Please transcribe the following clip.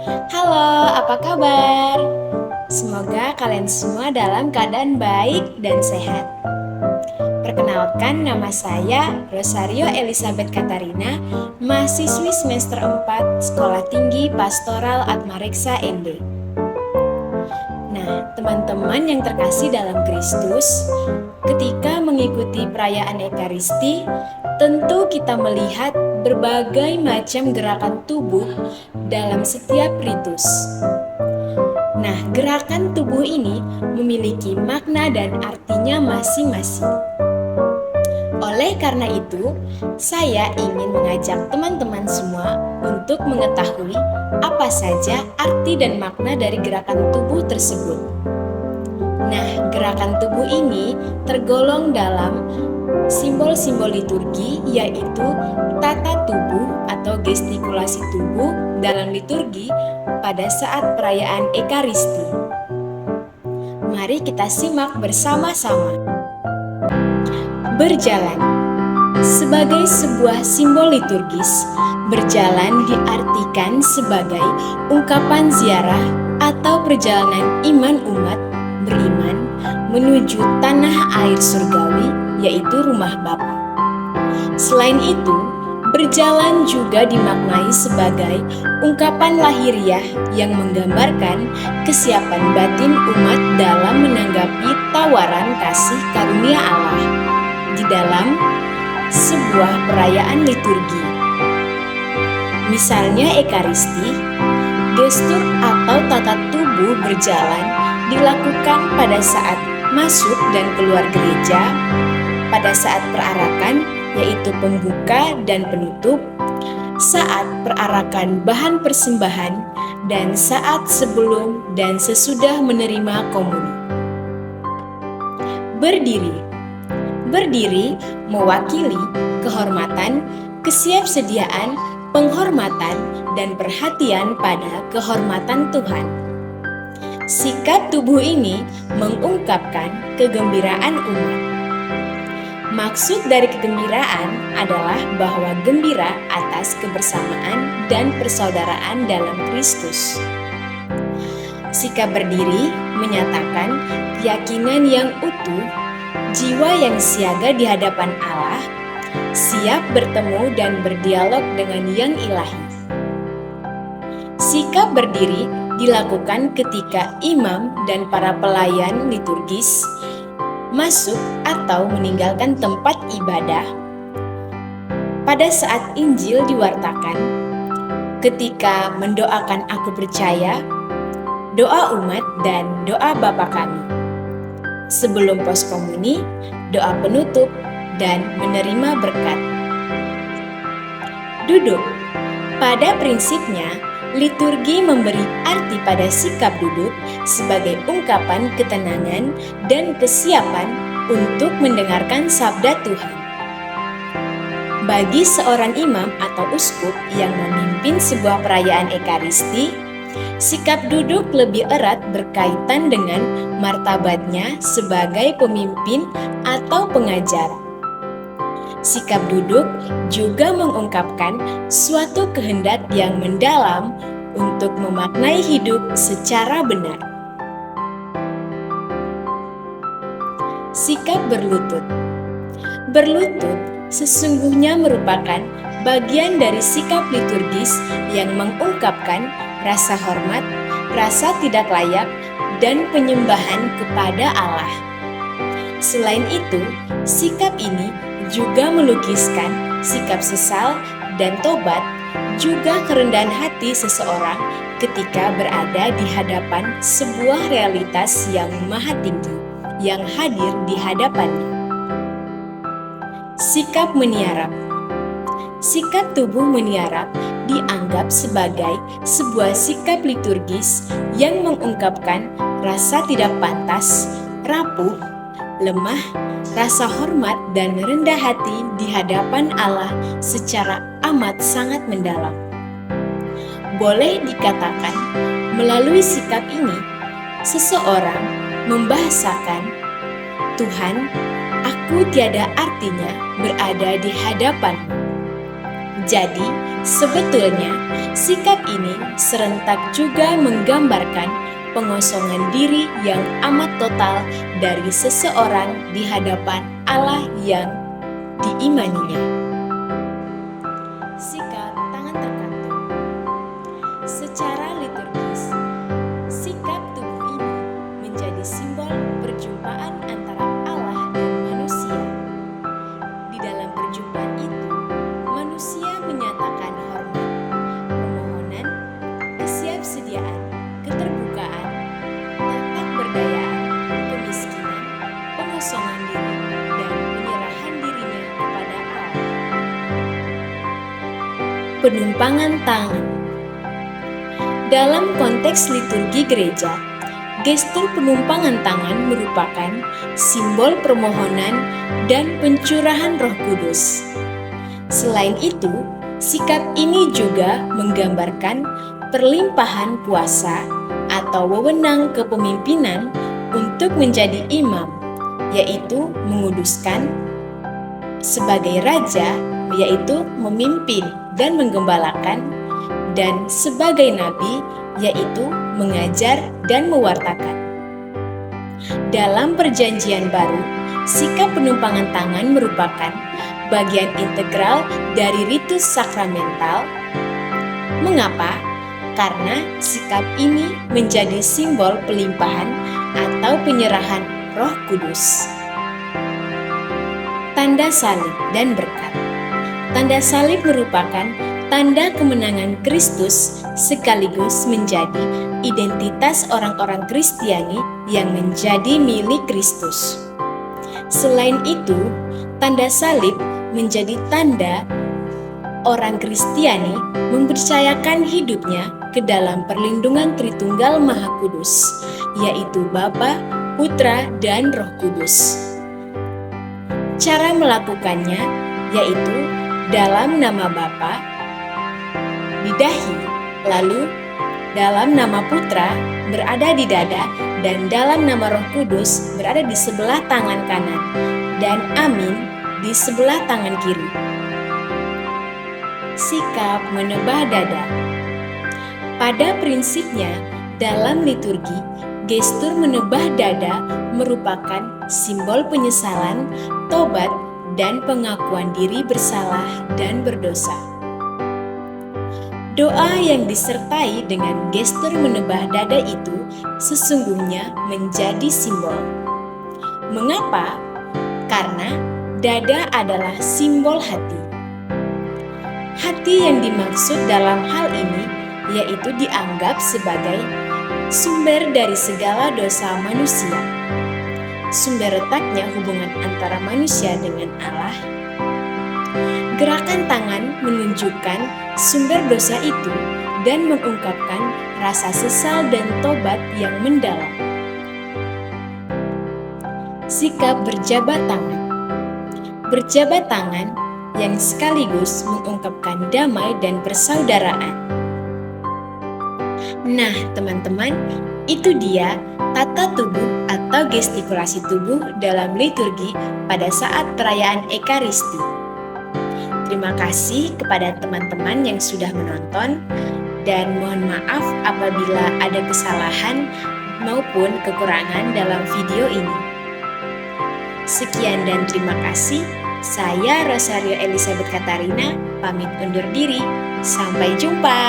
Halo, apa kabar? Semoga kalian semua dalam keadaan baik dan sehat. Perkenalkan, nama saya Rosario Elizabeth Katarina, mahasiswi semester 4 Sekolah Tinggi Pastoral Atmareksa ND. Nah, teman-teman yang terkasih dalam Kristus, ketika mengikuti perayaan Ekaristi, tentu kita melihat berbagai macam gerakan tubuh dalam setiap ritus. Nah, gerakan tubuh ini memiliki makna dan artinya masing-masing. Oleh karena itu, saya ingin mengajak teman-teman semua untuk mengetahui apa saja arti dan makna dari gerakan tubuh tersebut. Nah, gerakan tubuh ini tergolong dalam simbol-simbol liturgi, yaitu tata tubuh atau gestikulasi tubuh dalam liturgi pada saat perayaan Ekaristi. Mari kita simak bersama-sama. Berjalan. Sebagai sebuah simbol liturgis, berjalan diartikan sebagai ungkapan ziarah atau perjalanan iman umat beriman menuju tanah air surgawi, yaitu rumah Bapa. Selain itu, berjalan juga dimaknai sebagai ungkapan lahiriah yang menggambarkan kesiapan batin umat dalam menanggapi tawaran kasih karunia Allah di dalam sebuah perayaan liturgi. Misalnya Ekaristi, gestur atau tata tubuh berjalan dilakukan pada saat masuk dan keluar gereja, pada saat perarakan yaitu pembuka dan penutup, saat perarakan bahan persembahan, dan saat sebelum dan sesudah menerima komuni. Berdiri. Berdiri mewakili kehormatan, kesiapsediaan, penghormatan, dan perhatian pada kehormatan Tuhan. Sikap tubuh ini mengungkapkan kegembiraan umat. Maksud dari kegembiraan adalah bahwa gembira atas kebersamaan dan persaudaraan dalam Kristus. Sikap berdiri menyatakan keyakinan yang utuh, jiwa yang siaga di hadapan Allah, siap bertemu dan berdialog dengan yang ilahi. Sikap berdiri dilakukan ketika imam dan para pelayan liturgis masuk atau meninggalkan tempat ibadah pada saat Injil diwartakan, ketika mendoakan aku percaya, doa umat dan doa Bapa kami, sebelum pos komuni, doa penutup, dan menerima berkat. Duduk. Pada prinsipnya, liturgi memberi arti pada sikap duduk sebagai ungkapan ketenangan dan kesiapan untuk mendengarkan sabda Tuhan. Bagi seorang imam atau uskup yang memimpin sebuah perayaan Ekaristi, sikap duduk lebih erat berkaitan dengan martabatnya sebagai pemimpin atau pengajar. Sikap duduk juga mengungkapkan suatu kehendak yang mendalam untuk memaknai hidup secara benar. Sikap berlutut. Berlutut sesungguhnya merupakan bagian dari sikap liturgis yang mengungkapkan rasa hormat, rasa tidak layak, dan penyembahan kepada Allah. Selain itu, sikap ini juga melukiskan sikap sesal dan tobat, juga kerendahan hati seseorang ketika berada di hadapan sebuah realitas yang maha tinggi, yang hadir di hadapannya. Sikap meniarap. Sikap tubuh meniarap dianggap sebagai sebuah sikap liturgis yang mengungkapkan rasa tidak pantas, rapuh, lemah, rasa hormat dan rendah hati di hadapan Allah secara amat sangat mendalam. Boleh dikatakan, melalui sikap ini, seseorang membahasakan, Tuhan, aku tiada artinya berada di hadapan-Mu. Jadi, sebetulnya sikap ini serentak juga menggambarkan pengosongan diri yang amat total dari seseorang di hadapan Allah yang diimaninya. Sikap tangan terkantung. Secara liturgis, sikap tubuh ini menjadi simbol perjumpaan antara Allah dan manusia. Di dalam perjumpaan itu, manusia menyatakan hormat, permohonan, kesiapsediaan, keterbukaan, ketakberdayaan, kemiskinan, pengosongan diri, dan penyerahan dirinya kepada Allah. Penumpangan tangan. Dalam konteks liturgi gereja, gestur penumpangan tangan merupakan simbol permohonan dan pencurahan Roh Kudus. Selain itu, sikap ini juga menggambarkan perlimpahan kuasa atau wewenang kepemimpinan untuk menjadi imam, yaitu menguduskan, sebagai raja, yaitu memimpin dan menggembalakan, dan sebagai nabi, yaitu mengajar dan mewartakan. Dalam Perjanjian Baru, sikap penumpangan tangan merupakan bagian integral dari ritus sakramental. Mengapa? Karena sikap ini menjadi simbol pelimpahan atau penyerahan Roh Kudus. Tanda salib dan berkat. Tanda salib merupakan tanda kemenangan Kristus sekaligus menjadi identitas orang-orang Kristiani yang menjadi milik Kristus. Selain itu, tanda salib menjadi tanda orang Kristiani mempercayakan hidupnya ke dalam perlindungan Tritunggal Maha Kudus, yaitu Bapa, Putra, dan Roh Kudus. Cara melakukannya yaitu dalam nama Bapa di dahi, lalu dalam nama Putra berada di dada, dan dalam nama Roh Kudus berada di sebelah tangan kanan, dan amin di sebelah tangan kiri. Sikap menebah dada. Pada prinsipnya, dalam liturgi, gestur menebah dada merupakan simbol penyesalan, tobat, dan pengakuan diri bersalah dan berdosa. Doa yang disertai dengan gestur menebah dada itu sesungguhnya menjadi simbol. Mengapa? Karena dada adalah simbol hati. Hati yang dimaksud dalam hal ini yaitu dianggap sebagai sumber dari segala dosa manusia. Sumber letaknya hubungan antara manusia dengan Allah. Gerakan tangan menunjukkan sumber dosa itu dan mengungkapkan rasa sesal dan tobat yang mendalam. Sikap berjabat tangan. Berjabat tangan yang sekaligus mengungkapkan damai dan persaudaraan. Nah, teman-teman, itu dia tata tubuh atau gestikulasi tubuh dalam liturgi pada saat perayaan Ekaristi. Terima kasih kepada teman-teman yang sudah menonton, dan mohon maaf apabila ada kesalahan maupun kekurangan dalam video ini. Sekian dan terima kasih. Saya Rosario Elizabeth Katarina pamit undur diri. Sampai jumpa.